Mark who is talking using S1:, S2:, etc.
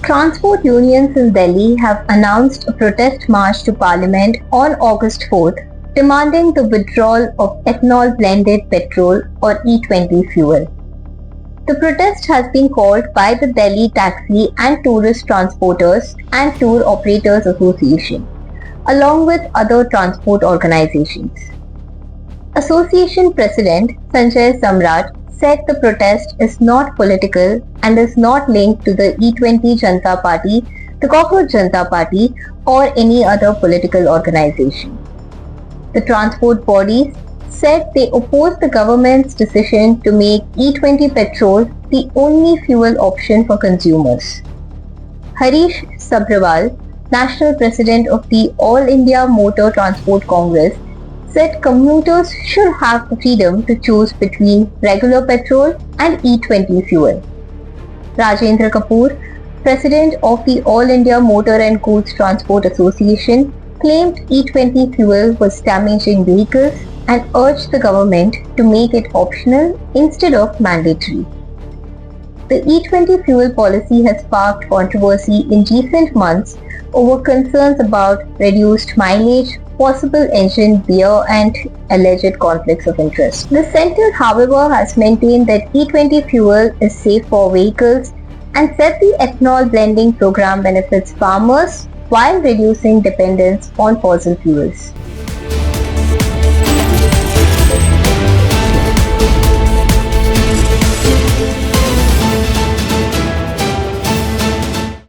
S1: Transport unions in Delhi have announced a protest march to Parliament on August 4th, demanding the withdrawal of ethanol blended petrol or E20 fuel. The protest has been called by the Delhi Taxi and Tourist Transporters and Tour Operators Association, along with other transport organizations. Association President Sanjay Samrat said the protest is not political and is not linked to the E20 Janata Party, the Cockroach Janata Party, or any other political organization. The transport bodies said they oppose the government's decision to make E20 petrol the only fuel option for consumers. Harish Sabharwal, National President of the All India Motor Transport Congress, said commuters should have the freedom to choose between regular petrol and E20 fuel. Rajendra Kapoor, President of the All India Motor and Goods Transport Association, claimed E20 fuel was damaging vehicles and urged the government to make it optional instead of mandatory. The E20 fuel policy has sparked controversy in recent months over concerns about reduced mileage, possible engine wear and alleged conflicts of interest. The centre, however, has maintained that E20 fuel is safe for vehicles and said the ethanol blending program benefits farmers while reducing dependence on fossil fuels.